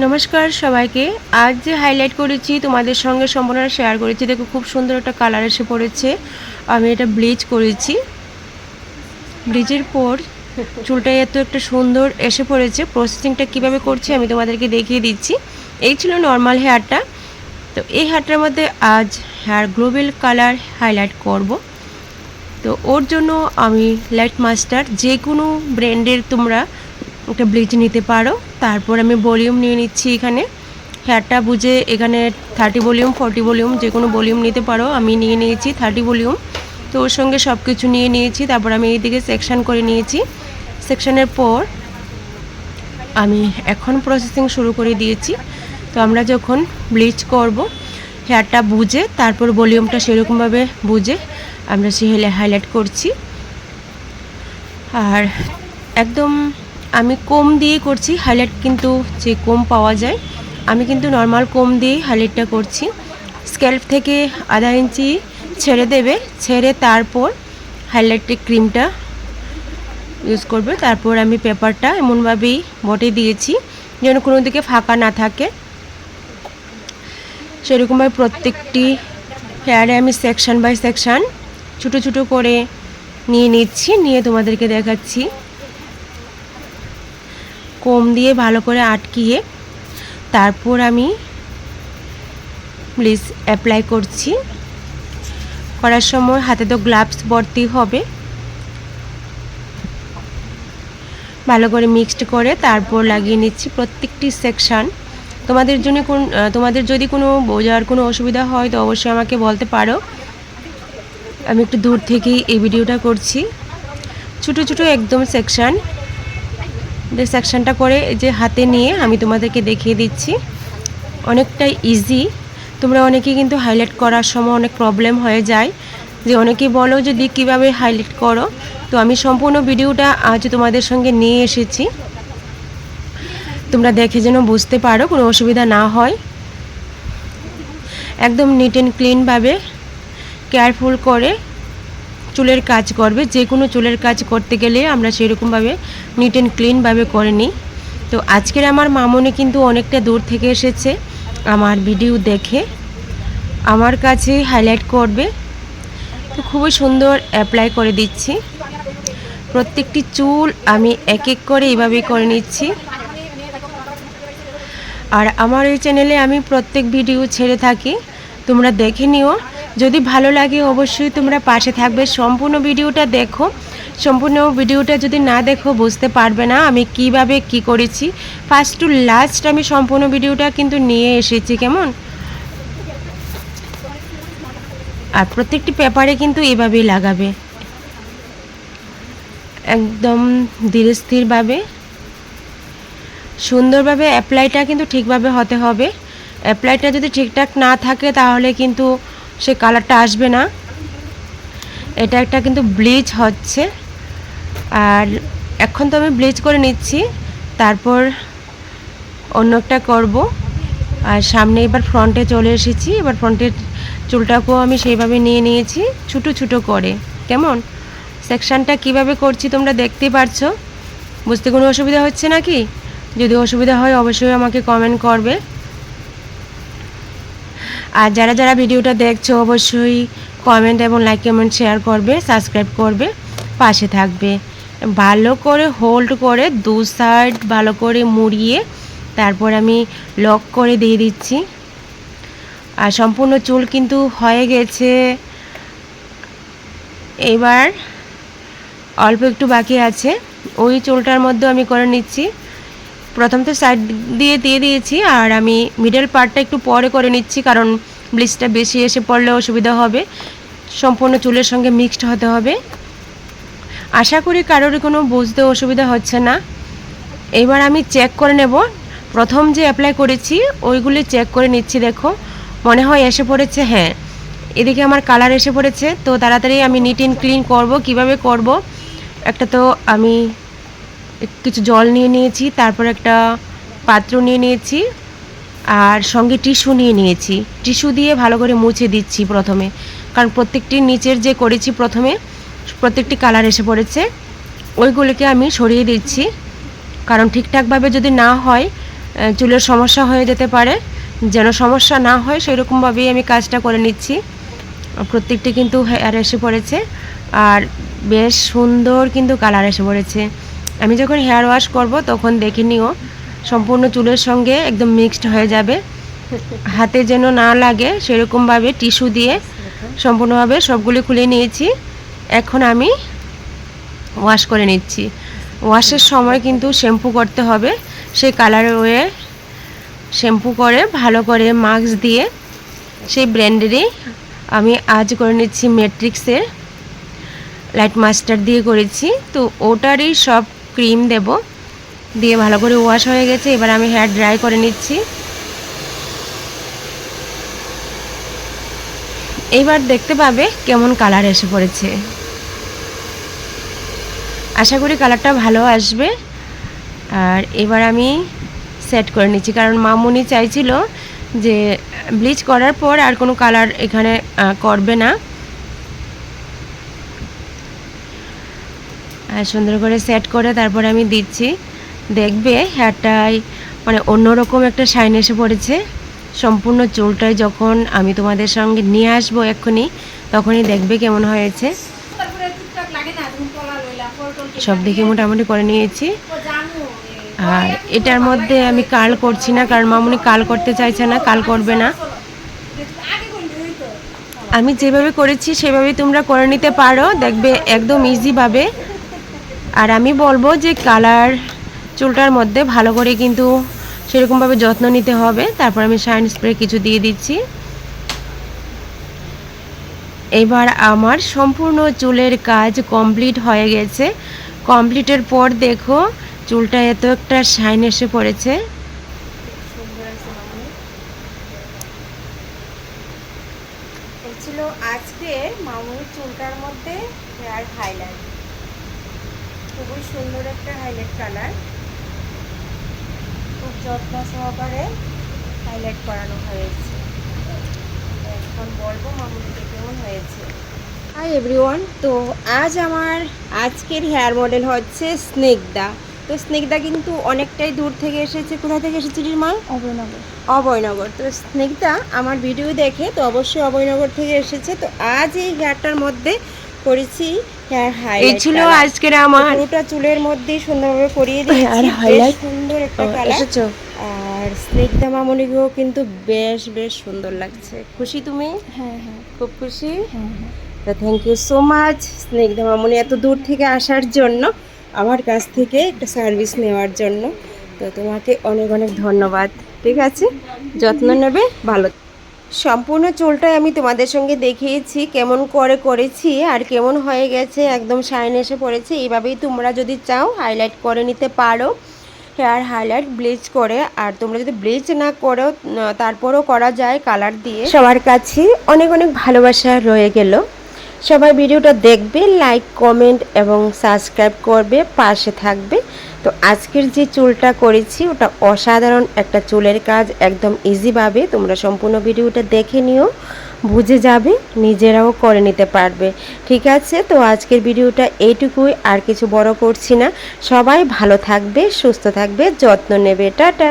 নমস্কার সবাইকে। আজ যে হাইলাইট করেছি তোমাদের সঙ্গে সম্পূর্ণ শেয়ার করেছি। দেখো খুব সুন্দর একটা কালার এসে পড়েছে। আমি এটা ব্লিচ করেছি। ব্লিচের পর চুলটা এত একটা সুন্দর এসে পড়েছে। প্রসেসিংটা কিভাবে করছি আমি তোমাদেরকে দেখিয়ে দিচ্ছি। এই ছিল নর্মাল হেয়ারটা। তো এই হেয়ারটার মধ্যে আজ হেয়ার গ্লোবাল কালার হাইলাইট করব। তো ওর জন্য আমি লাইট মাস্টার যে কোনো ব্র্যান্ডের তোমরা একটা ব্লিচ নিতে পারো। তারপর আমি ভলিউম নিয়ে নিচ্ছি। এখানে হেয়ারটা বুঝে এখানে 30 ভলিউম 40 ভলিউম যে কোনো ভলিউম নিতে পারো। আমি নিয়ে নিয়েছি 30 ভলিউম। তো ওর সঙ্গে সব কিছু নিয়ে নিয়েছি। তারপর আমি এইদিকে সেকশন করে নিয়েছি। সেকশনের পর আমি এখন প্রসেসিং শুরু করে দিয়েছি। তো আমরা যখন ব্লিচ করব হেয়ারটা বুঝে তারপর ভলিউমটা সেরকমভাবে বুঝে আমরা সে হাইলাইট করছি। আর একদম আমি কম দিয়ে করছি হাইলাইট, কিন্তু যে কম পাওয়া যায় আমি কিন্তু নর্মাল কম দিয়ে হাইলাইটটা করছি। স্ক্যাল্প থেকে আধা ইঞ্চি ছেড়ে দেবে, ছেড়ে তারপর হাইলাইটের ক্রিমটা ইউজ করবে। তারপর আমি পেপারটা এমনভাবেই বটে দিয়েছি যেন কোনো দিকে ফাঁকা না থাকে। সেরকমভাবে প্রত্যেকটি হেয়ারে আমি সেকশন বাই সেকশন ছোটো ছোটো করে নিয়ে নিচ্ছি, নিয়ে তোমাদেরকে দেখাচ্ছি। কম দিয়ে ভালো করে আটকিয়ে তারপর আমি ব্লিচ অ্যাপ্লাই করছি। করার সময় হাতে তো গ্লাভস পরতে হবে। ভালো করে মিক্সড করে তারপর লাগিয়ে নিচ্ছি প্রত্যেকটি সেকশন। তোমাদের যদি কোনো বোঝার কোনো অসুবিধা হয় তো অবশ্যই আমাকে বলতে পারো। আমি একটু দূর থেকেই এই ভিডিওটা করছি। ছোটো ছোটো একদম সেকশনটা করে যে হাতে নিয়ে আমি তোমাদেরকে দেখিয়ে দিচ্ছি। অনেকটাই ইজি। তোমরা অনেকেই কিন্তু হাইলাইট করার সময় অনেক প্রবলেম হয়ে যায়, যে অনেকেই বলো যদি কীভাবে হাইলাইট করো। তো আমি সম্পূর্ণ ভিডিওটা আজ তোমাদের সঙ্গে নিয়ে এসেছি, তোমরা দেখে যেন বুঝতে পারো, কোনো অসুবিধা না হয়। একদম নিট অ্যান্ড ক্লিনভাবে কেয়ারফুল করে চুলের কাজ করবে। যে কোনো চুলের কাজ করতে গেলে আমরা সেরকমভাবে নিট অ্যান্ড ক্লিনভাবে করে নিই। তো আজকের আমার মামনি কিন্তু অনেকটা দূর থেকে এসেছে আমার ভিডিও দেখে আমার কাছে হাইলাইট করবে। তো খুবই সুন্দর অ্যাপ্লাই করে দিচ্ছি। প্রত্যেকটি চুল আমি এক এক করে এইভাবেই করে নিচ্ছি। আর আমার এই চ্যানেলে আমি প্রত্যেক ভিডিও ছেড়ে থাকি, তোমরা দেখে নিও। যদি ভালো লাগে অবশ্যই তোমরা পাশে থাকবে, সম্পূর্ণ ভিডিওটা দেখো। সম্পূর্ণ ভিডিওটা যদি না দেখো বুঝতে পারবে না আমি কিভাবে কি করেছি। ফার্স্ট টু লাস্ট আমি সম্পূর্ণ ভিডিওটা কিন্তু নিয়ে এসেছি, কেমন। আর প্রত্যেকটি পেপারে কিন্তু এভাবেই লাগাবে, একদম ধীরে স্থিরভাবে সুন্দরভাবে। অ্যাপ্লাইটা কিন্তু ঠিকভাবে হতে হবে। অ্যাপ্লাইটা যদি ঠিকঠাক না থাকে তাহলে কিন্তু সে কালারটা আসবে না। এটা একটা কিন্তু ব্লিচ হচ্ছে। আর এখন তো আমি ব্লিচ করে নিচ্ছি, তারপর অন্য একটা করব। আর সামনে এবার ফ্রন্টে চলে এসেছি। এবার ফ্রন্টের চুলটাকেও আমি সেইভাবে নিয়ে নিয়েছি ছোটো ছোটো করে, কেমন। সেকশনটা কিভাবে করছি তোমরা দেখতেই পারছো। বুঝতে কোনো অসুবিধা হচ্ছে নাকি? যদি অসুবিধা হয় অবশ্যই আমাকে কমেন্ট করবে। আর যারা যারা ভিডিওটা দেখছো অবশ্যই কমেন্ট এবং লাইক কমেন্ট শেয়ার করবে, সাবস্ক্রাইব করবে, পাশে থাকবে। ভালো করে হোল্ড করে দু সাইড ভালো করে মুড়িয়ে তারপর আমি লক করে দিয়ে দিচ্ছি। আর সম্পূর্ণ চুল কিন্তু হয়ে গেছে। এবার অল্প একটু বাকি আছে, ওই চুলটার মধ্যে আমি করে নিচ্ছি। প্রথম তো সাইড দিয়ে দিয়েছি, আর আমি মিডল পার্টটা একটু পরে করে নিচ্ছি, কারণ ব্লিচটা বেশি এসে পড়লে অসুবিধা হবে। সম্পূর্ণ চুলের সঙ্গে মিক্সড হতে হবে। আশা করি কারোর কোনো বুঝতে অসুবিধা হচ্ছে না। এবার আমি চেক করে নেব। প্রথম যে অ্যাপ্লাই করেছি ওইগুলি চেক করে নিচ্ছি। দেখো মনে হয় এসে পড়েছে, হ্যাঁ এদিকে আমার কালার এসে পড়েছে। তো তাড়াতাড়ি আমি নিট অ্যান্ড ক্লিন করব। কিভাবে করব, একটা তো আমি কিছু জল নিয়ে নিয়েছি, তারপর একটা পাত্র নিয়ে নিয়েছি, আর সঙ্গে টিস্যু নিয়ে নিয়েছি। টিস্যু দিয়ে ভালো করে মুছে দিচ্ছি প্রথমে, কারণ প্রত্যেকটি নিচের যে করেছি প্রথমে প্রত্যেকটি কালার এসে পড়েছে, ওইগুলিকে আমি সরিয়ে দিচ্ছি। কারণ ঠিকঠাকভাবে যদি না হয় চুলের সমস্যা হয়ে যেতে পারে, যেন সমস্যা না হয় সেরকমভাবেই আমি কাজটা করে নিচ্ছি। প্রত্যেকটি কিন্তু হেয়ার এসে পড়েছে আর বেশ সুন্দর কিন্তু কালার এসে পড়েছে। আমি যখন হেয়ার ওয়াশ করব তখন দেখে নিও সম্পূর্ণ চুলের সঙ্গে একদম মিক্সড হয়ে যাবে, হাতে যেন না লাগে সেরকমভাবে টিস্যু দিয়ে সম্পূর্ণভাবে সবগুলি খুলে নিয়েছি। এখন আমি ওয়াশ করে নিচ্ছি। ওয়াশের সময় কিন্তু শ্যাম্পু করতে হবে, সেই কালার ওয়ে শ্যাম্পু করে ভালো করে মাস্ক দিয়ে সেই ব্র্যান্ডেরই আমি আজ করে নিচ্ছি ম্যাট্রিক্সের লাইট মাস্টার দিয়ে করেছি। তো ওটারই সব ক্রিম দেব, দিয়ে ভালো করে ওয়াশ হয়ে গেছে। এবার আমি হেয়ার ড্রাই করে নিচ্ছি। এইবার দেখতে পাবে কেমন কালার এসে পড়েছে। আশা করি কালারটা ভালো আসবে। আর এবার আমি সেট করে নিচ্ছি, কারণ মামুনি চাইছিল যে ব্লিচ করার পর আর কোনো কালার এখানে করবে না। সুন্দর করে সেট করে তারপর আমি দিচ্ছি। দেখবে হেয়ারটায় মানে অন্যরকম একটা শাইন এসে পড়েছে। সম্পূর্ণ চুলটায় যখন আমি তোমাদের সঙ্গে নিয়ে আসবো এক্ষুনি, তখনই দেখবে কেমন হয়েছে। সব দিকে মোটামুটি করে নিয়েছি। আর এটার মধ্যে আমি কাল করছি না, কারণ মামুনি কাল করতে চাইছে না, কাল করবে না। আমি যেভাবে করেছি সেভাবেই তোমরা করে নিতে পারো, দেখবে একদম ইজিভাবে। আর আমি বলবো যে কালার চুলটার মধ্যে ভালো করে কিন্তু সেরকমভাবে যত্ন নিতে হবে। তারপর আমি শাইন স্প্রে কিছু দিয়ে দিচ্ছি। এবার আমার সম্পূর্ণ চুলের কাজ কমপ্লিট হয়ে গেছে। কমপ্লিটের পর দেখো চুলটা এত একটা শাইন এসে পড়েছে। এই ছিল আজকে মামুনির চুলটার মধ্যে হেয়ার হাইলাইট। খুবই সুন্দর একটা হাইলাইট কালার, খুব যত্ন সহকারে হাইলাইট করানো হয়েছে। এখন বলবো মামুনিকে কেমন হয়েছে। হাই এভরিওয়ান, তো আজ আমার আজকের হেয়ার মডেল হচ্ছে স্নিগ্ধা। তো স্নিগ্ধা কিন্তু অনেকটাই দূর থেকে এসেছে। কোথা থেকে এসেছে মা? অভয়নগর। অভয়নগর। তো স্নিগ্ধা আমার ভিডিও দেখে তো অবশ্যই অভয়নগর থেকে এসেছে। তো আজ এই হেয়ারটার মধ্যে করেছি হেয়ার হাইলাইট। এই ছিল আজকের আমার পুরোটা চুলের মধ্যে সুন্দরভাবে করিয়ে দিয়েছি। হেয়ার হাইলাইট সুন্দর একটা কালার। আর স্নিগ্ধা মামুনিকেও কিন্তু বেশ বেশ সুন্দর লাগছে। খুশি তুমি? হ্যাঁ হ্যাঁ, খুব খুশি। হ্যাঁ হ্যাঁ। তো thank you so much Snigdha মামুনি এত দূর থেকে আসার জন্য, আমার কাছ থেকে একটা সার্ভিস নেওয়ার জন্য। তো তোমাকে অনেক অনেক ধন্যবাদ। ঠিক আছে, যত্ন নেবে, ভালো। সম্পূর্ণ চুলটাই আমি তোমাদের সঙ্গে দেখিয়েছি কেমন করে করেছি আর কেমন হয়ে গেছে, একদম শাইন এসে পড়েছে। এইভাবেই তোমরা যদি চাও হাইলাইট করে নিতে পারো, হেয়ার হাইলাইট ব্লিচ করে। আর তোমরা যদি ব্লিচ না করো তারপরও করা যায় কালার দিয়ে। সবার কাছে অনেক অনেক ভালোবাসা রয়ে গেল। সবাই ভিডিওটা দেখবে, লাইক কমেন্ট এবং সাবস্ক্রাইব করবে, পাশে থাকবে। তো আজকের যে চুলটা করেছি ওটা অসাধারণ একটা চুলের কাজ, একদম ইজিভাবে তোমরা সম্পূর্ণ ভিডিওটা দেখে নিও, বুঝে যাবে, নিজেরাও করে নিতে পারবে। ঠিক আছে, তো আজকের ভিডিওটা এইটুকুই, আর কিছু বড় করছি না। সবাই ভালো থাকবে, সুস্থ থাকবে, যত্ন নেবে। টাটা।